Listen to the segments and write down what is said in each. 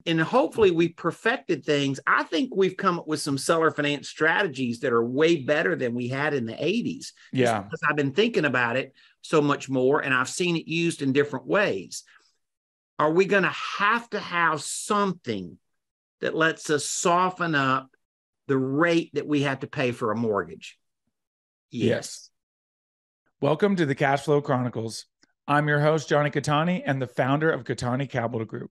and hopefully we've perfected things. I think we've come up with some seller finance strategies that are way better than we had in the 80s. Yeah. Because I've been thinking about it so much more, and I've seen it used in different ways. Are we going to have something that lets us soften up the rate that we have to pay for a mortgage? Yes. Welcome to the Cash Flow Chronicles. I'm your host, Johnny Catani, and the founder of Catani Capital Group.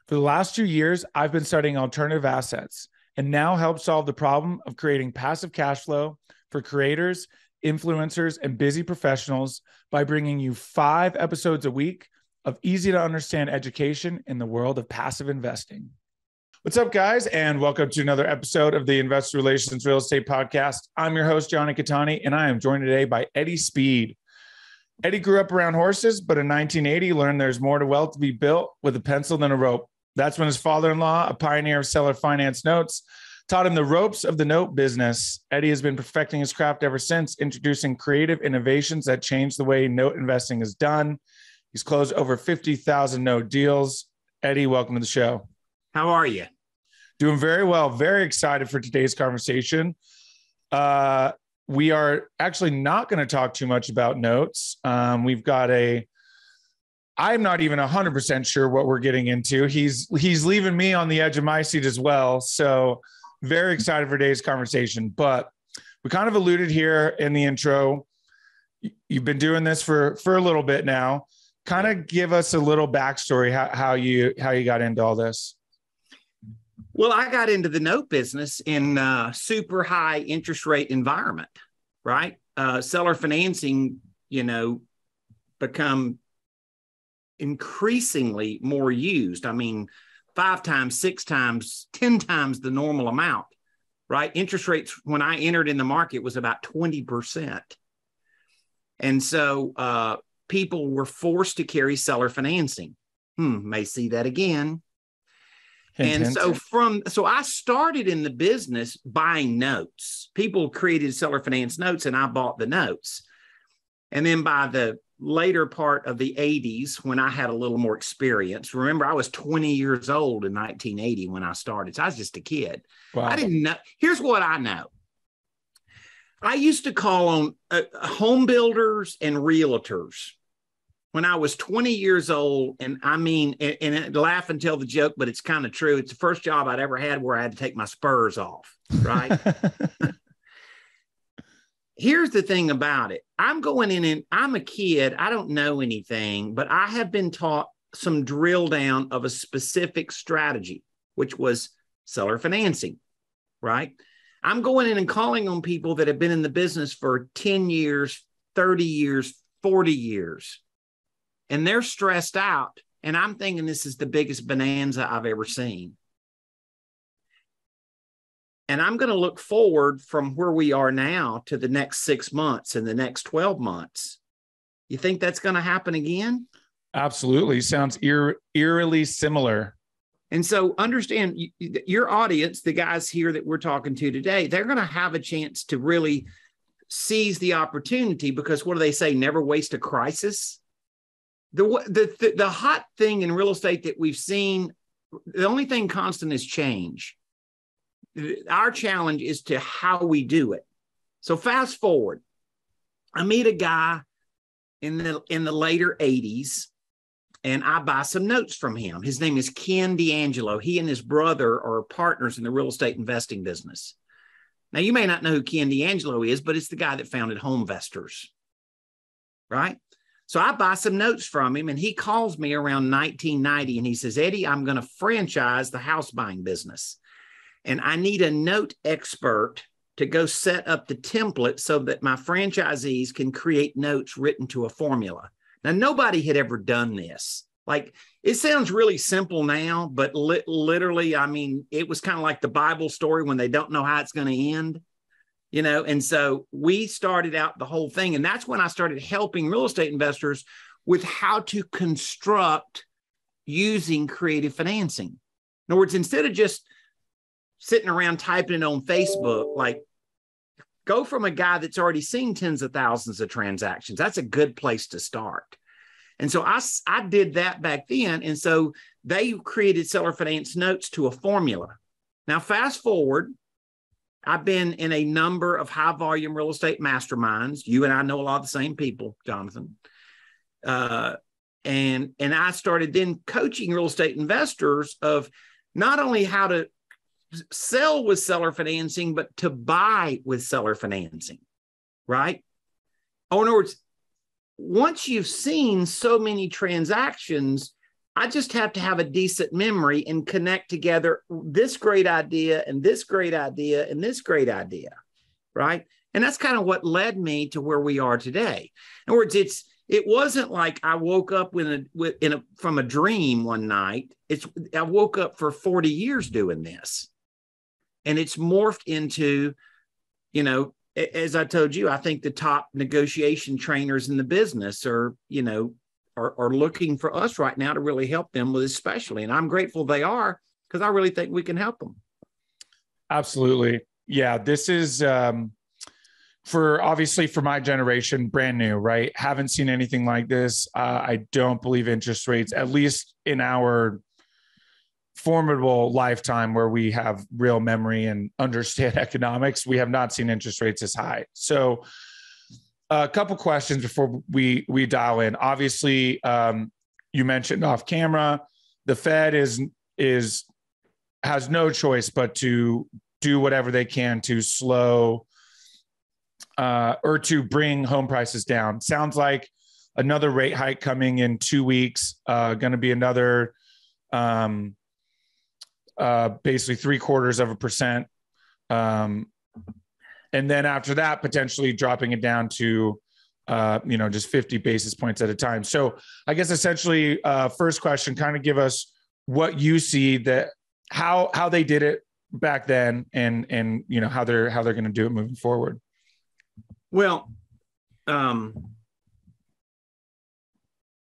For the last 2 years, I've been studying alternative assets and now help solve the problem of creating passive cash flow for creators, influencers, and busy professionals by bringing you 5 episodes a week of easy to understand education in the world of passive investing. What's up, guys? And welcome to another episode of the Investor Relations Real Estate Podcast. I'm your host, Johnny Catani, and I am joined today by Eddie Speed. Eddie grew up around horses, but in 1980 learned there's more to wealth to be built with a pencil than a rope. That's when his father-in-law, a pioneer of seller finance notes, taught him the ropes of the note business. Eddie has been perfecting his craft ever since, introducing creative innovations that change the way note investing is done. He's closed over 50,000 note deals. Eddie, welcome to the show. How are you? Doing very well. Very excited for today's conversation. We are actually not going to talk too much about notes. We've got I'm not even 100% sure what we're getting into. He's leaving me on the edge of my seat as well. So very excited for today's conversation. But we kind of alluded here in the intro. You've been doing this for a little bit now. Kind of give us a little backstory how you got into all this. Well, I got into the note business in a super high interest rate environment, right? Seller financing, become increasingly more used. I mean, 5 times, 6 times, 10 times the normal amount, right? Interest rates when I entered in the market was about 20%. And so people were forced to carry seller financing. May see that again. And so I started in the business buying notes. People created seller finance notes and I bought the notes. And then by the later part of the 80s, when I had a little more experience, remember I was 20 years old in 1980 when I started. So I was just a kid. Wow. I didn't know. Here's what I know. I used to call on home builders and realtors when I was 20 years old, and I mean, and laugh and tell the joke, but it's kind of true. It's the first job I'd ever had where I had to take my spurs off, right? Here's the thing about it. I'm going in and I'm a kid. I don't know anything, but I have been taught some drill down of a specific strategy, which was seller financing, right? I'm going in and calling on people that have been in the business for 10 years, 30 years, 40 years. And they're stressed out. And I'm thinking this is the biggest bonanza I've ever seen. And I'm going to look forward from where we are now to the next 6 months and the next 12 months. You think that's going to happen again? Absolutely. Sounds eerily similar. And so understand your audience, the guys here that we're talking to today, they're going to have a chance to really seize the opportunity because what do they say? Never waste a crisis. The hot thing in real estate that we've seen, the only thing constant is change. Our challenge is to how we do it. So fast forward, I meet a guy in the later 80s, and I buy some notes from him. His name is Ken D'Angelo. He and his brother are partners in the real estate investing business. Now, you may not know who Ken D'Angelo is, but it's the guy that founded HomeVestors, right? So I buy some notes from him, and he calls me around 1990, and he says, Eddie, I'm going to franchise the house buying business, and I need a note expert to go set up the template so that my franchisees can create notes written to a formula. Now, nobody had ever done this. Like, it sounds really simple now, but literally, I mean, it was kind of like the Bible story when they don't know how it's going to end. And so we started out the whole thing. And that's when I started helping real estate investors with how to construct using creative financing. In other words, instead of just sitting around typing it on Facebook, like go from a guy that's already seen tens of thousands of transactions. That's a good place to start. And so I did that back then. And so they created seller finance notes to a formula. Now, fast forward, I've been in a number of high volume real estate masterminds. You and I know a lot of the same people, Jonathan. And I started then coaching real estate investors of not only how to sell with seller financing, but to buy with seller financing, right? Oh, in other words, once you've seen so many transactions, I just have to have a decent memory and connect together this great idea and this great idea and this great idea, right? And that's kind of what led me to where we are today. In other words, it wasn't like I woke up from a dream one night. I woke up for 40 years doing this. And it's morphed into, as I told you, I think the top negotiation trainers in the business are looking for us right now to really help them with this especially. And I'm grateful they are, because I really think we can help them. Absolutely. Yeah. This is for my generation, brand new, right? Haven't seen anything like this. I don't believe interest rates, at least in our formidable lifetime where we have real memory and understand economics, we have not seen interest rates as high. So a couple questions before we dial in. Obviously, you mentioned off camera, the Fed has no choice but to do whatever they can to slow or to bring home prices down. Sounds like another rate hike coming in 2 weeks, going to be another basically 0.75%. And then after that, potentially dropping it down to, just 50 basis points at a time. So I guess essentially, first question, kind of give us what you see that how they did it back then, and how they're going to do it moving forward. Well,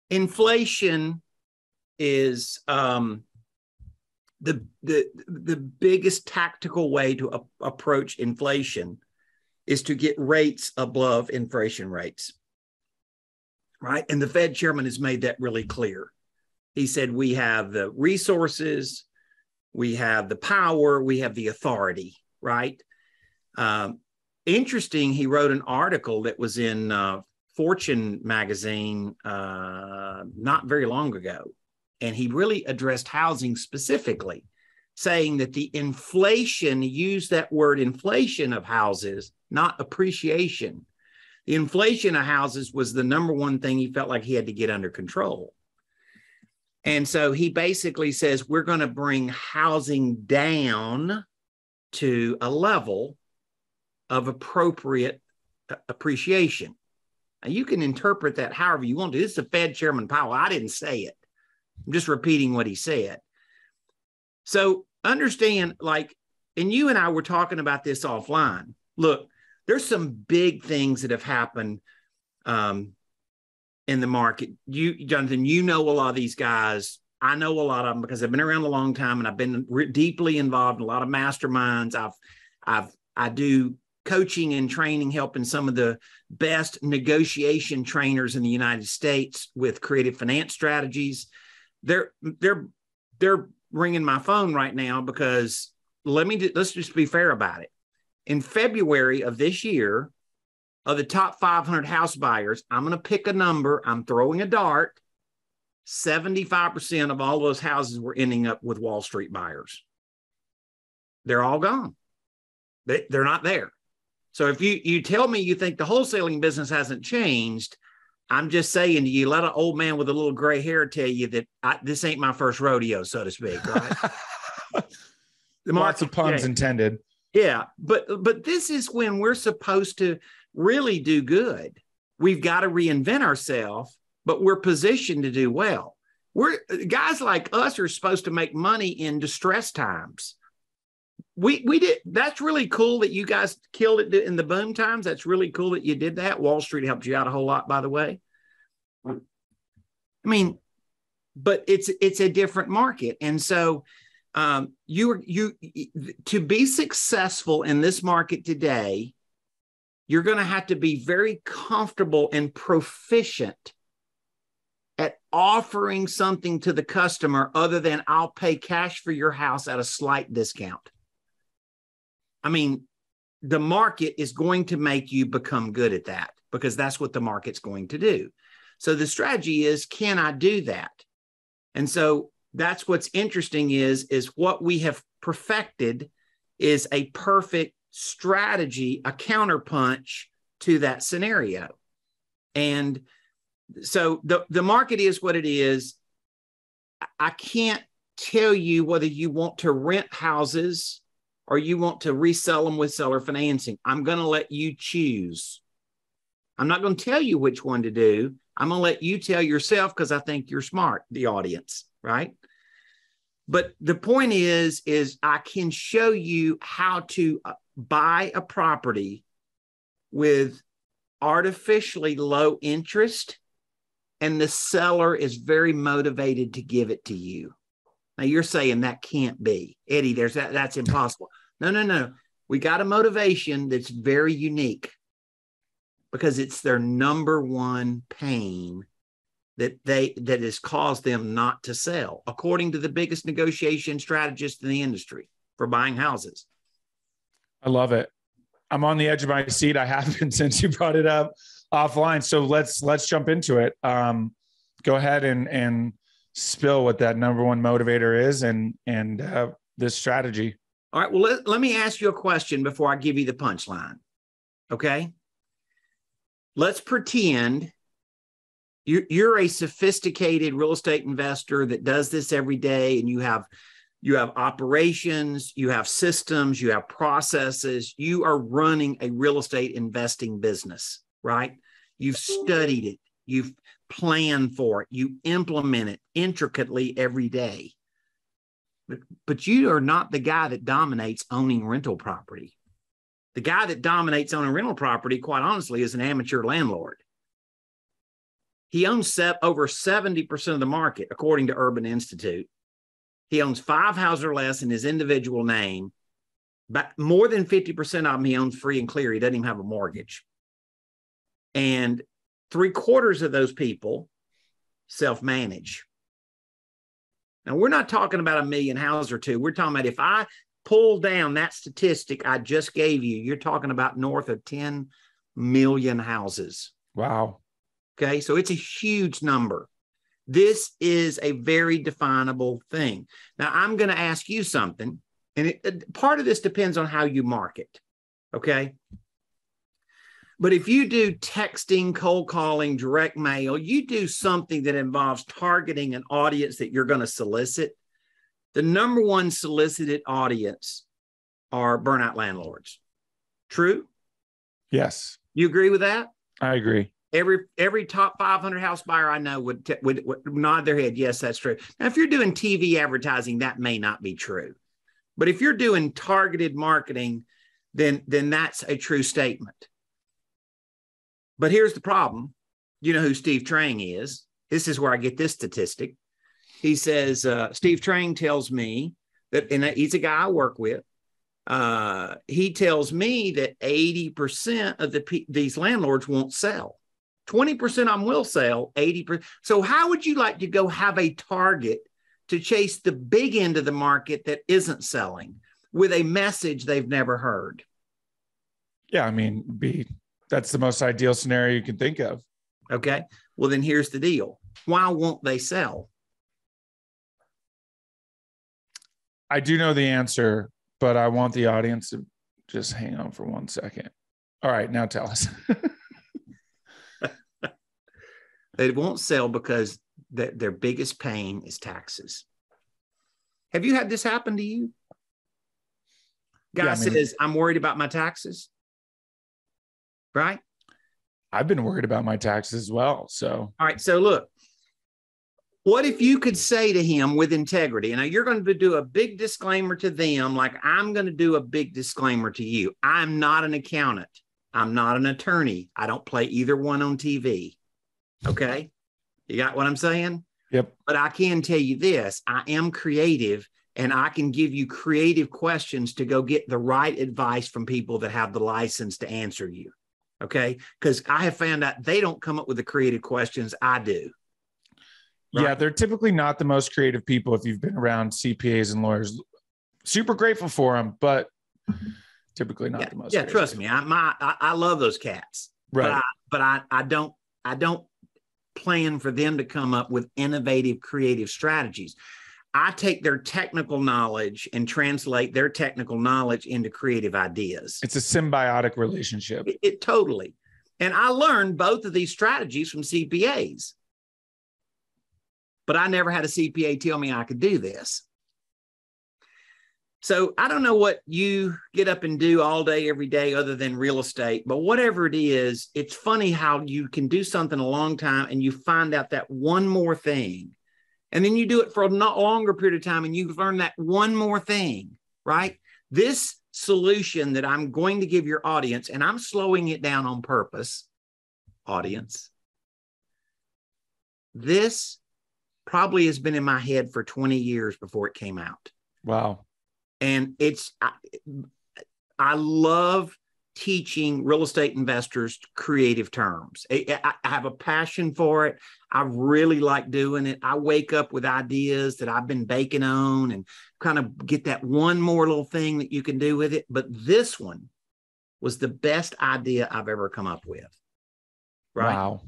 inflation is the biggest tactical way to approach inflation is to get rates above inflation rates, right? And the Fed chairman has made that really clear. He said, we have the resources, we have the power, we have the authority, right? Interesting, he wrote an article that was in Fortune magazine not very long ago, and he really addressed housing specifically, saying that the inflation, used that word inflation of houses, not appreciation. The inflation of houses was the number one thing he felt like he had to get under control. And so he basically says, we're going to bring housing down to a level of appropriate appreciation. Now, you can interpret that however you want to. This is the Fed Chairman Powell. I didn't say it. I'm just repeating what he said. So understand, and you and I were talking about this offline. Look, there's some big things that have happened in the market. Jonathan, you know a lot of these guys. I know a lot of them because I've been around a long time, and I've been deeply involved in a lot of masterminds. I do coaching and training, helping some of the best negotiation trainers in the United States with creative finance strategies. They're ringing my phone right now because let's just be fair about it. In February of this year, of the top 500 house buyers, I'm going to pick a number. I'm throwing a dart. 75% of all those houses were ending up with Wall Street buyers. They're all gone. They're not there. So if you tell me you think the wholesaling business hasn't changed, I'm just saying to you, let an old man with a little gray hair tell you that this ain't my first rodeo, so to speak, right? Lots of puns intended. Yeah, but this is when we're supposed to really do good. We've got to reinvent ourselves, but we're positioned to do well. Guys like us are supposed to make money in distress times. We did. That's really cool that you guys killed it in the boom times. That's really cool that you did that. Wall Street helped you out a whole lot, by the way. I mean, but it's a different market, and so to be successful in this market today, you're going to have to be very comfortable and proficient at offering something to the customer other than I'll pay cash for your house at a slight discount. I mean, the market is going to make you become good at that because that's what the market's going to do. So the strategy is, can I do that? And so that's what's interesting is what we have perfected is a perfect strategy, a counterpunch to that scenario. And so the market is what it is. I can't tell you whether you want to rent houses or you want to resell them with seller financing. I'm going to let you choose. I'm not going to tell you which one to do. I'm going to let you tell yourself because I think you're smart, the audience, right? But the point is I can show you how to buy a property with artificially low interest, and the seller is very motivated to give it to you. Now you're saying that can't be, Eddie. That's impossible. No. We got a motivation that's very unique because it's their number one pain that has caused them not to sell, according to the biggest negotiation strategist in the industry for buying houses. I love it. I'm on the edge of my seat. I have been since you brought it up offline. So let's jump into it. Go ahead and spill what that number one motivator is and this strategy. All right. Well, let me ask you a question before I give you the punchline. Okay. Let's pretend you're a sophisticated real estate investor that does this every day, and you have operations, you have systems, you have processes. You are running a real estate investing business, right? You've studied it. You've planned for it. You implement it intricately every day. But you are not the guy that dominates owning rental property. The guy that dominates owning rental property, quite honestly, is an amateur landlord. He owns over 70% of the market, according to Urban Institute. He owns 5 houses or less in his individual name, but more than 50% of them he owns free and clear. He doesn't even have a mortgage. And 3/4 of those people self-manage. Now, we're not talking about 1 million houses or two. We're talking about if I pull down that statistic I just gave you, you're talking about north of 10 million houses. Wow. Okay, so it's a huge number. This is a very definable thing. Now, I'm going to ask you something, and part of this depends on how you market, okay? But if you do texting, cold calling, direct mail, you do something that involves targeting an audience that you're going to solicit, the number one solicited audience are burnout landlords. True? Yes. You agree with that? I agree. Every top 500 house buyer I know would nod their head. Yes, that's true. Now, if you're doing TV advertising, that may not be true. But if you're doing targeted marketing, then that's a true statement. But here's the problem. You know who Steve Trang is. This is where I get this statistic. He says, Steve Trang tells me that, and he's a guy I work with. He tells me that 80% of these landlords won't sell. 20% of them will sell, 80%. So how would you like to go have a target to chase the big end of the market that isn't selling with a message they've never heard? Yeah, I mean, that's the most ideal scenario you can think of. Okay. Well, then here's the deal. Why won't they sell? I do know the answer, but I want the audience to just hang on for 1 second. All right, now tell us. They won't sell because their biggest pain is taxes. Have you had this happen to you? Guy says, I'm worried about my taxes. Right? I've been worried about my taxes as well. So, all right. So look, what if you could say to him with integrity, and you're going to do a big disclaimer to them, like I'm going to do a big disclaimer to you. I'm not an accountant. I'm not an attorney. I don't play either one on TV. Okay. You got what I'm saying? Yep. But I can tell you this, I am creative, and I can give you creative questions to go get the right advice from people that have the license to answer you. Okay. Because I have found out they don't come up with the creative questions. I do. Right? Yeah, they're typically not the most creative people if you've been around CPAs and lawyers. Super grateful for them, but typically not the most. Yeah, creative. trust me, I love those cats, Right? But I don't plan for them to come up with innovative, creative strategies. I take their technical knowledge and translate their technical knowledge into creative ideas. It's a symbiotic relationship. It totally. And I learned both of these strategies from CPAs. But I never had a CPA tell me I could do this. So I don't know what you get up and do all day, every day, other than real estate, but whatever it is, it's funny how you can do something a long time and you find out that one more thing. And then you do it for a not longer period of time and you've learned that one more thing, right? This solution that I'm going to give your audience, and I'm slowing it down on purpose, audience, this probably has been in my head for 20 years before it came out. Wow. And I love teaching real estate investors creative terms. I have a passion for it. I really like doing it. I wake up with ideas that I've been baking on and kind of get that one more little thing that you can do with it. But this one was the best idea I've ever come up with. Right? Wow.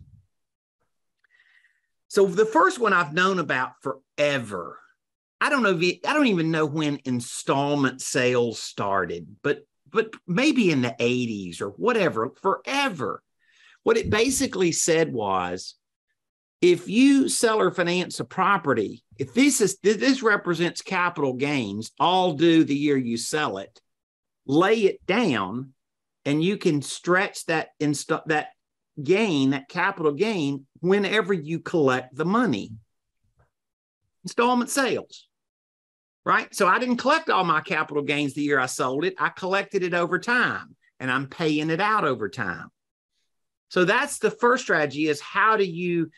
So the first one I've known about forever. I don't even know when installment sales started, but maybe in the 80s or whatever, forever. What it basically said was, if you sell or finance a property, if this represents capital gains, all due the year you sell it, lay it down, and you can stretch that gain, that capital gain, whenever you collect the money. Installment sales. Right? So I didn't collect all my capital gains the year I sold it. I collected it over time and I'm paying it out over time. So that's the first strategy, is how do you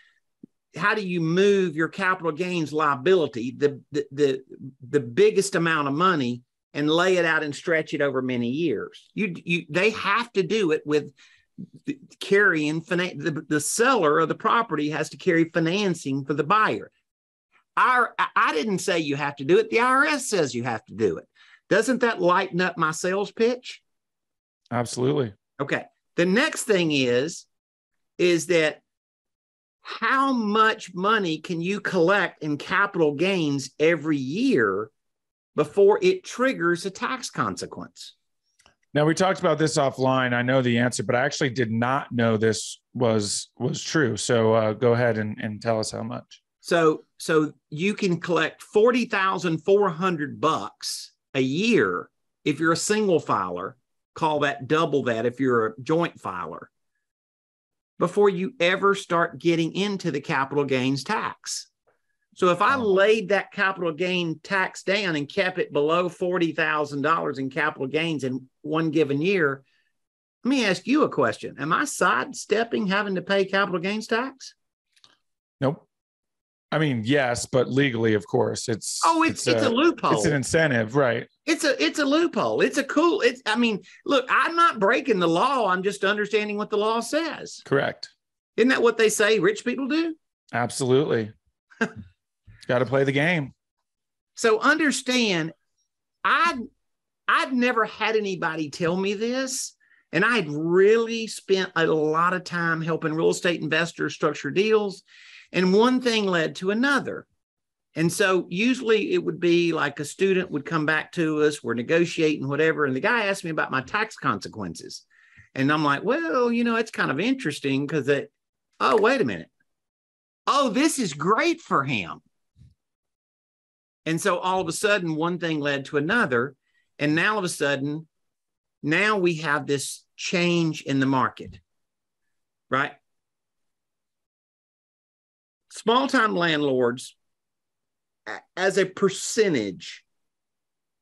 move your capital gains liability, the biggest amount of money, and lay it out and stretch it over many years. They have to do it with carrying the seller of the property has to carry financing for the buyer. I didn't say you have to do it. The IRS says you have to do it. Doesn't that lighten up my sales pitch? Absolutely. Okay. The next thing is that how much money can you collect in capital gains every year before it triggers a tax consequence? Now, we talked about this offline. I know the answer, but I actually did not know this was true. So go ahead and tell us how much. So you can collect $40,400 a year if you're a single filer. Call that double that if you're a joint filer, before you ever start getting into the capital gains tax. So if I laid that capital gain tax down and kept it below $40,000 in capital gains in one given year, let me ask you a question. Am I sidestepping having to pay capital gains tax? Nope. I mean, yes, but legally, of course, it's a loophole. It's an incentive, right? It's a loophole. I mean, look, I'm not breaking the law. I'm just understanding what the law says. Correct. Isn't that what they say rich people do? Absolutely. Got to play the game. So understand, I'd never had anybody tell me this, and I'd really spent a lot of time helping real estate investors structure deals. And one thing led to another. And so usually it would be like a student would come back to us, we're negotiating, whatever. And the guy asked me about my tax consequences. And I'm like, well, it's kind of interesting because oh, wait a minute. Oh, this is great for him. And so all of a sudden, one thing led to another. And now all of a sudden, now we have this change in the market, right? Small-time landlords, as a percentage,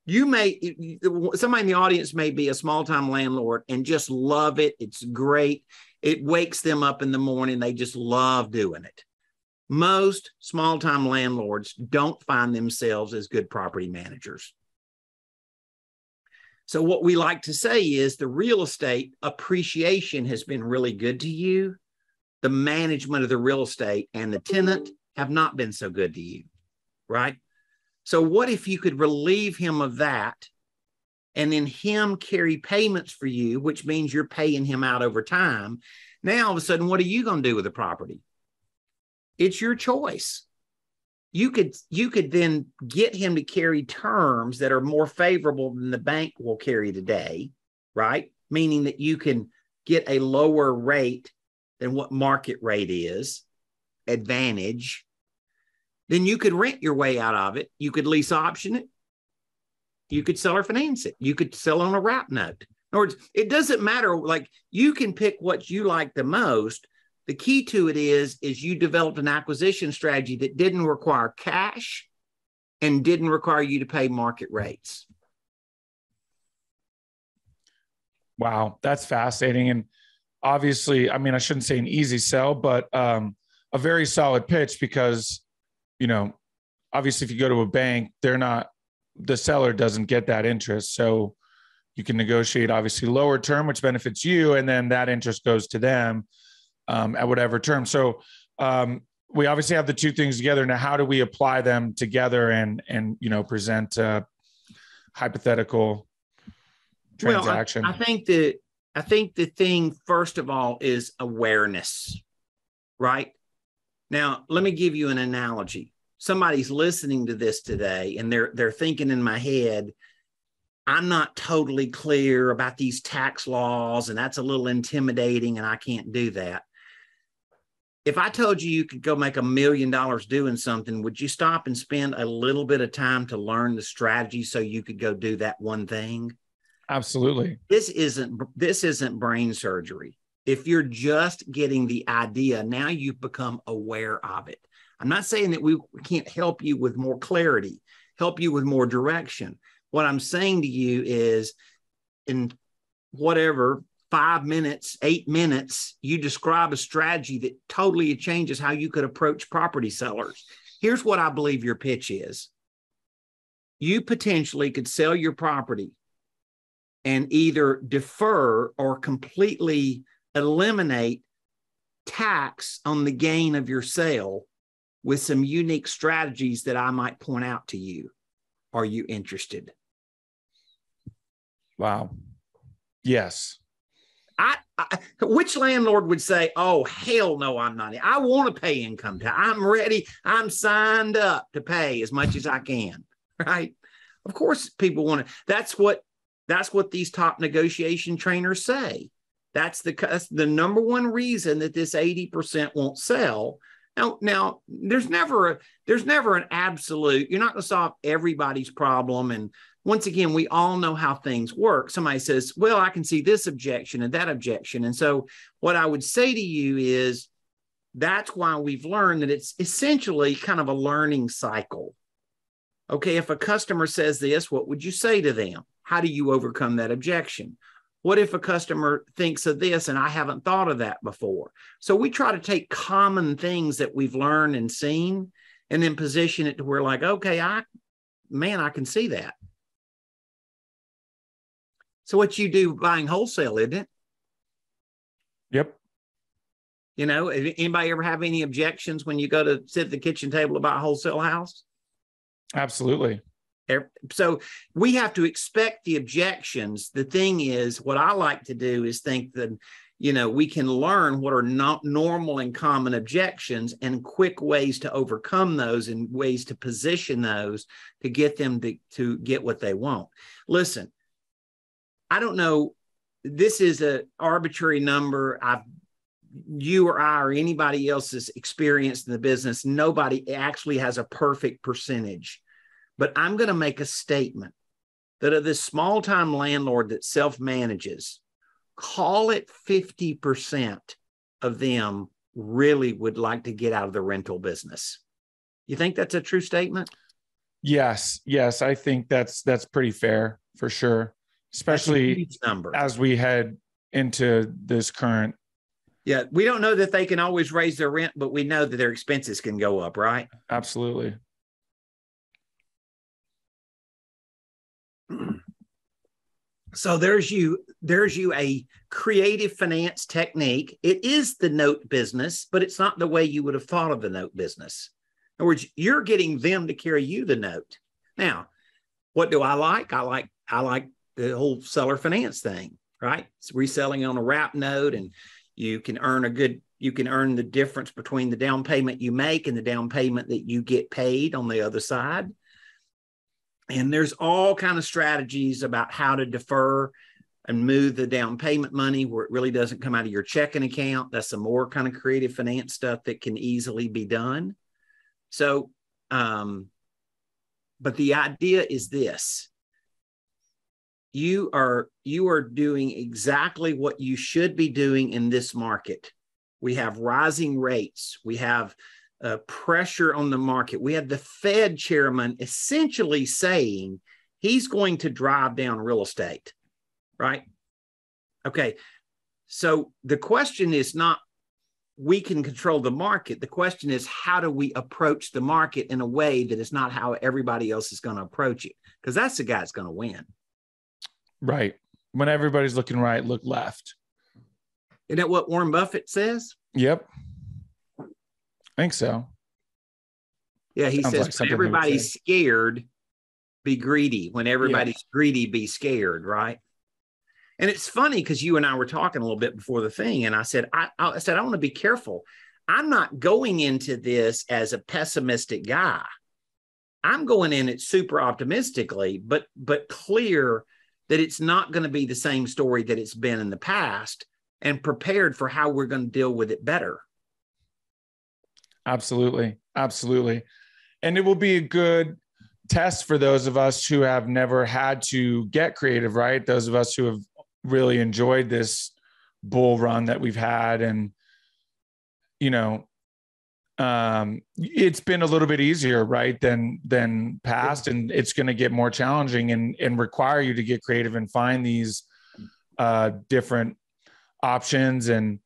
somebody in the audience may be a small-time landlord and just love it. It's great. It wakes them up in the morning. They just love doing it. Most small-time landlords don't find themselves as good property managers. So what we like to say is the real estate appreciation has been really good to you. The management of the real estate and the tenant have not been so good to you, right? So what if you could relieve him of that and then him carry payments for you, which means you're paying him out over time. Now, all of a sudden, what are you going to do with the property? It's your choice. You could then get him to carry terms that are more favorable than the bank will carry today, right? Meaning that you can get a lower rate than what market rate is, advantage. Then you could rent your way out of it. You could lease option it. You could sell or finance it. You could sell on a wrap note. In other words, it doesn't matter. Like, you can pick what you like the most. The key to it is you developed an acquisition strategy that didn't require cash and didn't require you to pay market rates. Wow, that's fascinating. And obviously, I mean, I shouldn't say an easy sell, but a very solid pitch, because, you know, obviously if you go to a bank, the seller doesn't get that interest. So you can negotiate obviously lower term, which benefits you, and then that interest goes to them at whatever term. So we obviously have the two things together. Now, how do we apply them together and you know, present a hypothetical transaction? Well, I think the thing, first of all, is awareness, right? Now, let me give you an analogy. Somebody's listening to this today and they're thinking in my head, I'm not totally clear about these tax laws, and that's a little intimidating, and I can't do that. If I told you you could go make $1 million doing something, would you stop and spend a little bit of time to learn the strategy so you could go do that one thing? Absolutely. This isn't brain surgery. If you're just getting the idea, now you've become aware of it. I'm not saying that we can't help you with more clarity, help you with more direction. What I'm saying to you is, in whatever 5 minutes, 8 minutes, you describe a strategy that totally changes how you could approach property sellers. Here's what I believe your pitch is. You potentially could sell your property and either defer or completely eliminate tax on the gain of your sale with some unique strategies that I might point out to you. Are you interested? Wow. Yes. Which landlord would say, oh, hell no, I'm not. I want to pay income tax. I'm ready. I'm signed up to pay as much as I can, right? Of course, people want to. That's what these top negotiation trainers say. That's the number one reason that this 80% won't sell. Now, there's never an absolute. You're not going to solve everybody's problem. And once again, we all know how things work. Somebody says, well, I can see this objection and that objection. And so what I would say to you is, that's why we've learned that it's essentially kind of a learning cycle. Okay, if a customer says this, what would you say to them? How do you overcome that objection? What if a customer thinks of this and I haven't thought of that before? So we try to take common things that we've learned and seen and then position it to where, like, okay, I can see that. So what you do buying wholesale, isn't it? Yep. You know, anybody ever have any objections when you go to sit at the kitchen table about a wholesale house? Absolutely. So we have to expect the objections. The thing is, what I like to do is think that, you know, we can learn what are not normal and common objections and quick ways to overcome those and ways to position those to get them to get what they want. Listen, I don't know. This is an arbitrary number. You or I or anybody else is experienced in the business. Nobody actually has a perfect percentage. But I'm going to make a statement that of this small-time landlord that self-manages, call it 50% of them really would like to get out of the rental business. You think that's a true statement? Yes. I think that's pretty fair for sure, especially as we head into this current. Yeah, we don't know that they can always raise their rent, but we know that their expenses can go up, right? Absolutely. So there's you a creative finance technique. It is the note business, but it's not the way you would have thought of the note business. other words, you're getting them to carry you the note. Now, what do I like? I like the whole seller finance thing, right? It's reselling on a wrap note, and you can earn the difference between the down payment you make and the down payment that you get paid on the other side. And there's all kind of strategies about how to defer and move the down payment money where it really doesn't come out of your checking account. That's some more kind of creative finance stuff that can easily be done. So, but the idea is this: you are doing exactly what you should be doing in this market. We have rising rates. We have pressure on the market. We have the Fed chairman essentially saying he's going to drive down real estate, right? Okay. So the question is not, we can control the market. The question is, how do we approach the market in a way that is not how everybody else is going to approach it? Because that's the guy that's going to win. Right. When everybody's looking right, look left. Isn't that what Warren Buffett says? Yep. I think so. Yeah, he says, like when everybody's scared, be greedy. When everybody's greedy, be scared, right? And it's funny because you and I were talking a little bit before the thing, and I said, I want to be careful. I'm not going into this as a pessimistic guy. I'm going in it super optimistically, but clear that it's not going to be the same story that it's been in the past, and prepared for how we're going to deal with it better. Absolutely. Absolutely. And it will be a good test for those of us who have never had to get creative, right? Those of us who have really enjoyed this bull run that we've had. And, you know, it's been a little bit easier, right, than past, and it's going to get more challenging and require you to get creative and find these different options. And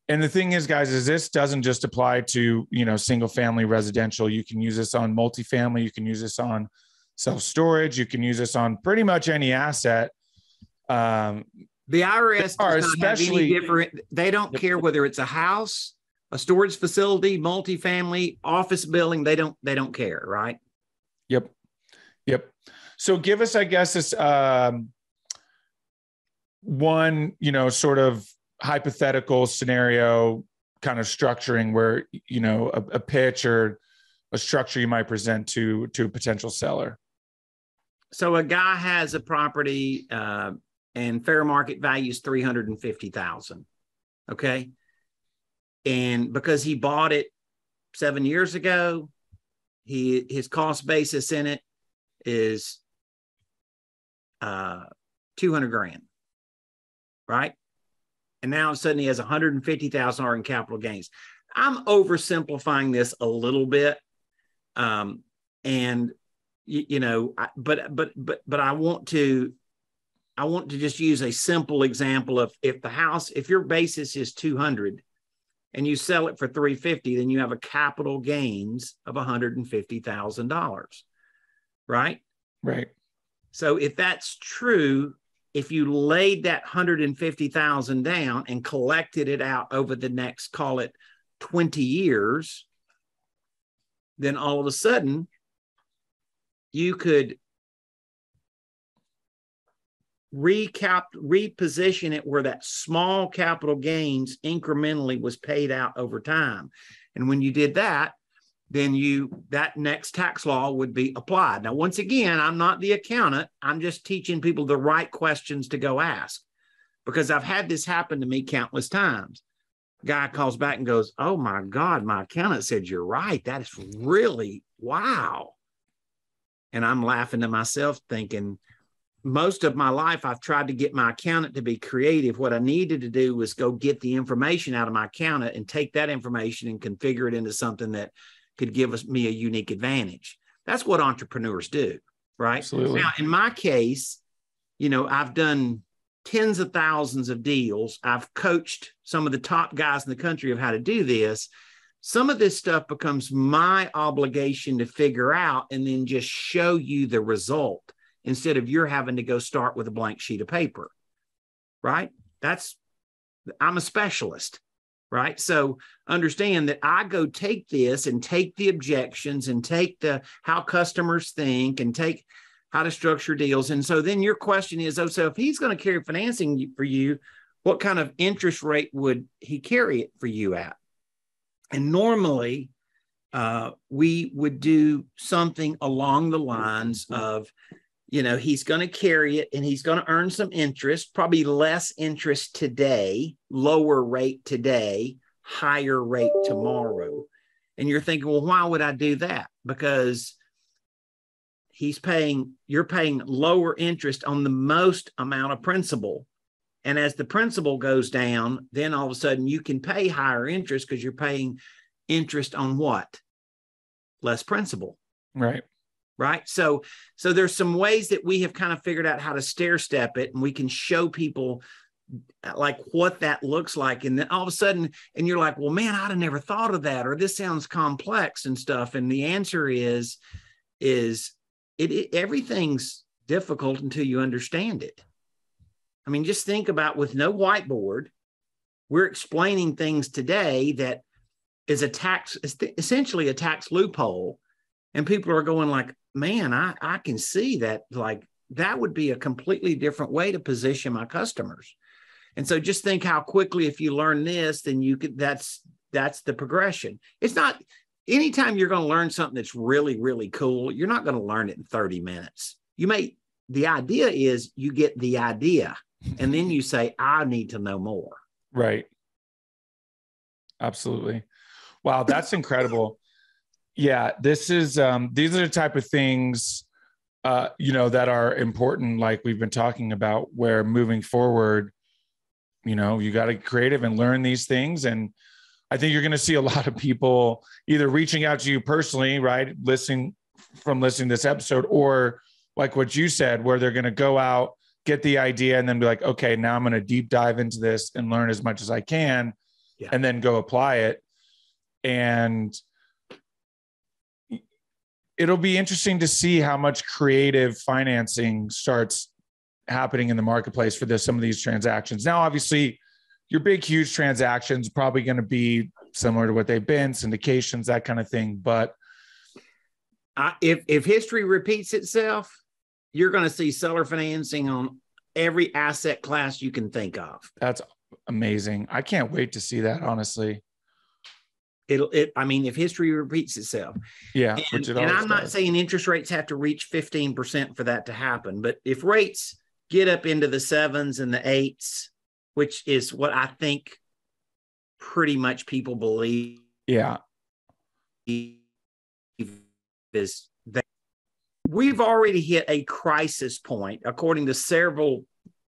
the thing is, guys, is this doesn't just apply to, you know, single family residential. You can use this on multifamily. You can use this on self-storage. You can use this on pretty much any asset. The IRS does not have any different. They don't care whether it's a house, a storage facility, multifamily, office building. They don't care, right? Yep. So give us, I guess, this one, you know, sort of hypothetical scenario kind of structuring where, you know, a pitch or a structure you might present to a potential seller. So a guy has a property and fair market value is $350,000. Okay. And because he bought it 7 years ago, his cost basis in it is $200,000, right? And now all of a sudden he has $150,000 in capital gains. I'm oversimplifying this a little bit, and you know, but I want to just use a simple example of if your basis is 200 and you sell it for 350, then you have a capital gains of $150,000, right? Right. So if that's true, if you laid that $150,000 down and collected it out over the next, call it 20 years, then all of a sudden you could reposition it where that small capital gains incrementally was paid out over time. And when you did that, then that next tax law would be applied. Now, once again, I'm not the accountant. I'm just teaching people the right questions to go ask, because I've had this happen to me countless times. Guy calls back and goes, "Oh my God, my accountant said you're right. That is really, wow." And I'm laughing to myself thinking, most of my life, I've tried to get my accountant to be creative. What I needed to do was go get the information out of my accountant and take that information and configure it into something that could give me a unique advantage. That's what entrepreneurs do, right? Absolutely. Now, in my case, you know, I've done tens of thousands of deals. I've coached some of the top guys in the country of how to do this. Some of this stuff becomes my obligation to figure out and then just show you the result, instead of you're having to go start with a blank sheet of paper, right? I'm a specialist. right? So understand that I go take this and take the objections and take the how customers think and take how to structure deals. And so then your question is, oh, so if he's going to carry financing for you, what kind of interest rate would he carry it for you at? And normally we would do something along the lines of, he's going to carry it and he's going to earn some interest, probably less interest today, lower rate today, higher rate tomorrow. And you're thinking, well, why would I do that? Because you're paying lower interest on the most amount of principal. And as the principal goes down, then all of a sudden you can pay higher interest because you're paying interest on what? Less principal. Right. Right. So there's some ways that we have kind of figured out how to stair step it, and we can show people like what that looks like. And then all of a sudden, and you're like, well, man, I'd have never thought of that, or this sounds complex and stuff. And the answer is everything's difficult until you understand it. I mean, just think about, with no whiteboard, we're explaining things today that is essentially a tax loophole. And people are going like, man, I can see that, like, that would be a completely different way to position my customers. And so just think how quickly, if you learn this, then you could, that's the progression. It's not, anytime you're going to learn something that's really, really cool, you're not going to learn it in 30 minutes. The idea is you get the idea and then you say, I need to know more. Right. Absolutely. Wow. That's incredible. Yeah, these are the type of things, that are important, like we've been talking about, where moving forward, you got to get creative and learn these things. And I think you're going to see a lot of people either reaching out to you personally, right, listening to this episode, or like what you said, where they're going to go out, get the idea, and then be like, okay, now I'm going to deep dive into this and learn as much as I can, and then go apply it. And it'll be interesting to see how much creative financing starts happening in the marketplace for some of these transactions. Now, obviously, your big, huge transactions probably going to be similar to what they've been, syndications, that kind of thing. But if history repeats itself, you're going to see seller financing on every asset class you can think of. That's amazing. I can't wait to see that, honestly. If history repeats itself. Yeah. And I'm not saying interest rates have to reach 15% for that to happen, but if rates get up into the 7s and the 8s, which is what I think pretty much people believe. Yeah. Is that we've already hit a crisis point, according to several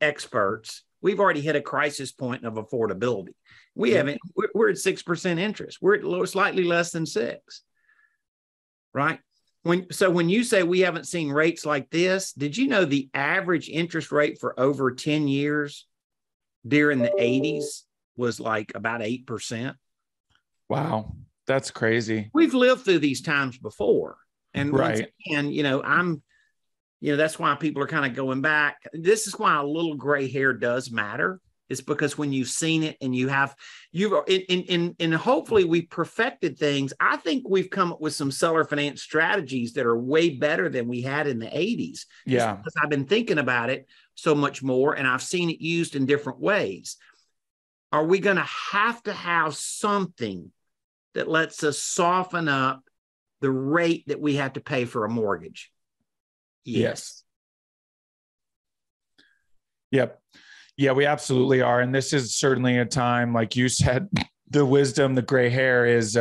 experts. We've already hit a crisis point of affordability. We're at 6% interest. We're at slightly less than 6, right? When you say we haven't seen rates like this, did you know the average interest rate for over 10 years during the 80s was like about 8%? Wow. That's crazy. We've lived through these times before. And right. Once again, that's why people are kind of going back. This is why a little gray hair does matter. It's because when you've seen it and and hopefully we've perfected things. I think we've come up with some seller finance strategies that are way better than we had in the 80s. Yeah. Because I've been thinking about it so much more and I've seen it used in different ways. Are we going to have something that lets us soften up the rate that we have to pay for a mortgage? Yes. Yep. Yeah, we absolutely are. And this is certainly a time, like you said, the wisdom, the gray hair is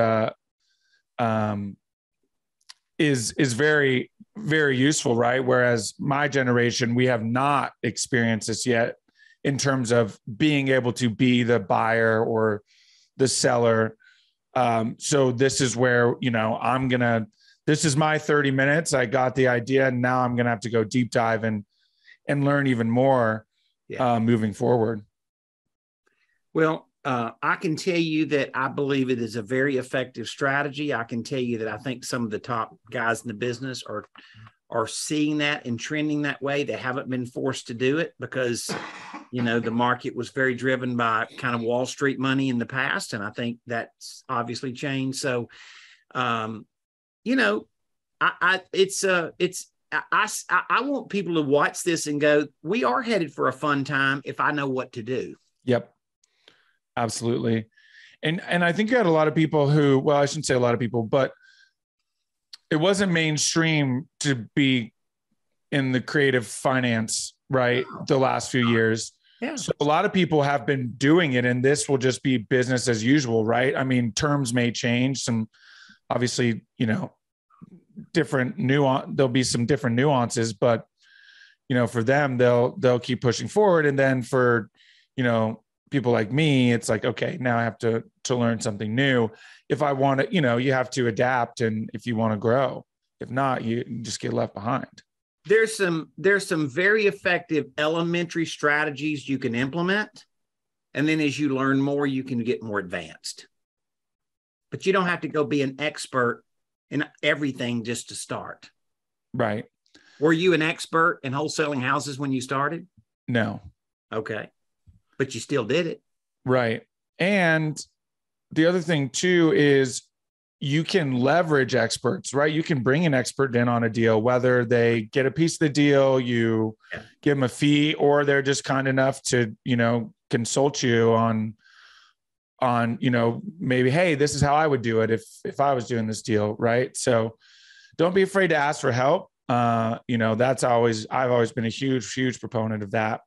very, very useful, right? Whereas my generation, we have not experienced this yet in terms of being able to be the buyer or the seller. So this is where, this is my 30 minutes. I got the idea and now I'm going to have to go deep dive and learn even more moving forward. Well, I can tell you that I believe it is a very effective strategy. I can tell you that I think some of the top guys in the business are seeing that and trending that way. They haven't been forced to do it because, The market was very driven by kind of Wall Street money in the past. And I think that's obviously changed. So, I want people to watch this and go, we are headed for a fun time if I know what to do. Yep. Absolutely. And I think you had a lot of people who, well, I shouldn't say a lot of people, but it wasn't mainstream to be in the creative finance, right? The last few years. Yeah. So a lot of people have been doing it, and this will just be business as usual, right? I mean, terms may change, some obviously, different nuance. There'll be some different nuances, but for them, they'll keep pushing forward. And then for, people like me, it's like, okay, now I have to learn something new. If I want to, you have to adapt, and if you want to grow, if not, you just get left behind. There's some very effective elementary strategies you can implement. And then as you learn more, you can get more advanced. But you don't have to go be an expert in everything just to start. Right. Were you an expert in wholesaling houses when you started? No. Okay. But you still did it. Right. And the other thing too is you can leverage experts, right? You can bring an expert in on a deal, whether they get a piece of the deal, you give them a fee, or they're just kind enough to, consult you on, maybe, hey, this is how I would do it if I was doing this deal. Right. So don't be afraid to ask for help. I've always been a huge proponent of that.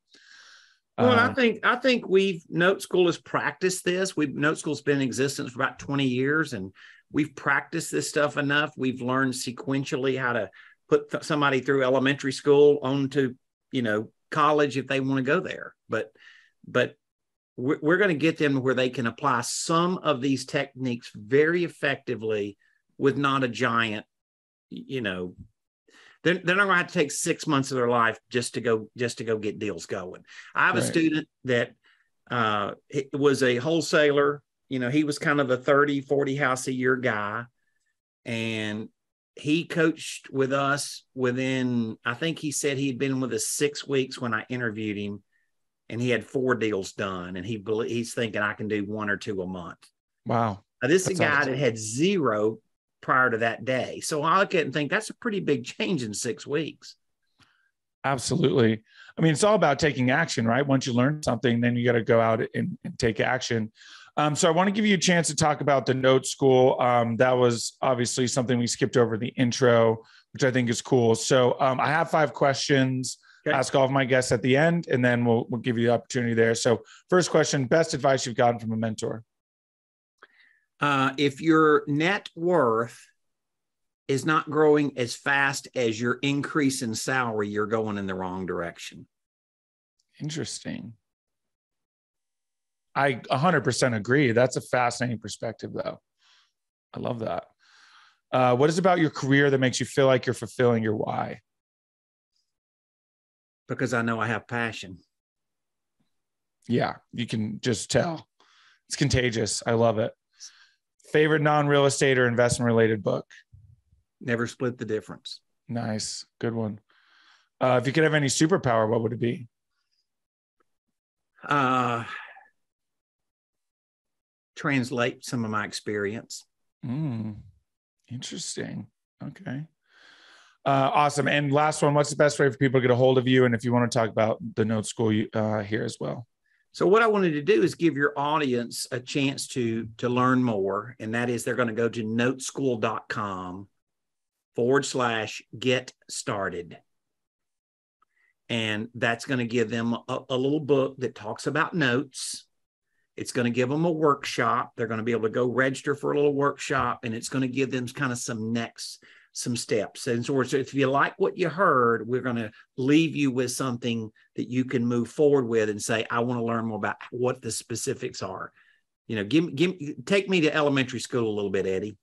Well, I think NoteSchool has practiced this. NoteSchool's been in existence for about 20 years, and we've practiced this stuff enough. We've learned sequentially how to put somebody through elementary school onto, college if they want to go there. But we're going to get them where they can apply some of these techniques very effectively with not a giant, they're not going to have to take 6 months of their life just to go get deals going. I have a student that was a wholesaler. He was kind of a 30, 40 house a year guy. And he coached with us within, I think he said he'd been with us 6 weeks when I interviewed him, and he had 4 deals done. And he's thinking I can do 1 or 2 a month. Wow. Now, this is a guy that had 0 prior to that day. So I look at it and think that's a pretty big change in 6 weeks. Absolutely. I mean, it's all about taking action, right? Once you learn something, then you got to go out and take action. So I want to give you a chance to talk about the NoteSchool. That was obviously something we skipped over the intro, which I think is cool. So I have 5 questions. Okay. Ask all of my guests at the end, and then we'll give you the opportunity there. So first question, best advice you've gotten from a mentor? If your net worth is not growing as fast as your increase in salary, you're going in the wrong direction. Interesting. I 100% agree. That's a fascinating perspective, though. I love that. What is about your career that makes you feel like you're fulfilling your why? Because I know I have passion. Yeah, you can just tell. It's contagious. I love it. Favorite non-real estate or investment related book? Never Split the Difference. Nice. Good one. If you could have any superpower, what would it be? Translate some of my experience. Interesting. Okay. Awesome. And last one, what's the best way for people to get a hold of you? And if you want to talk about the NoteSchool here as well. So what I wanted to do is give your audience a chance to learn more. And that is they're going to go to noteschool.com/get started. And that's going to give them a little book that talks about notes. It's going to give them a workshop. They're going to be able to go register for a little workshop, and it's going to give them kind of some steps. And so if you like what you heard, we're going to leave you with something that you can move forward with and say, I want to learn more about what the specifics are. Take me to elementary school a little bit, Eddie.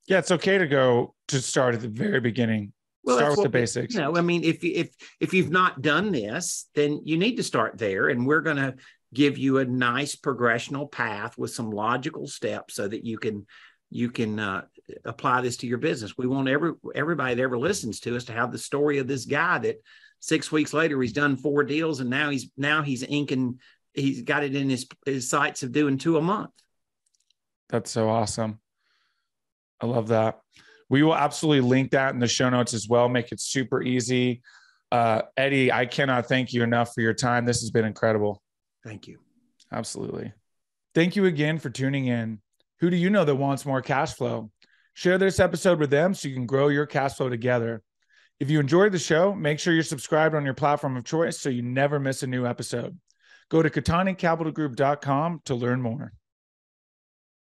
Yeah, it's okay to start at the very beginning. Well, start with the basics. If you've not done this, then you need to start there. And we're going to give you a nice progressional path with some logical steps so that you can apply this to your business. We want everybody that ever listens to us to have the story of this guy that 6 weeks later, he's done 4 deals, and now he's inking. He's got it in his sights of doing 2 a month. That's so awesome. I love that. We will absolutely link that in the show notes as well. Make it super easy. Eddie, I cannot thank you enough for your time. This has been incredible. Thank you. Absolutely. Thank you again for tuning in. Who do you know that wants more cash flow? Share this episode with them so you can grow your cash flow together. If you enjoyed the show, make sure you're subscribed on your platform of choice so you never miss a new episode. Go to KataniCapitalGroup.com to learn more.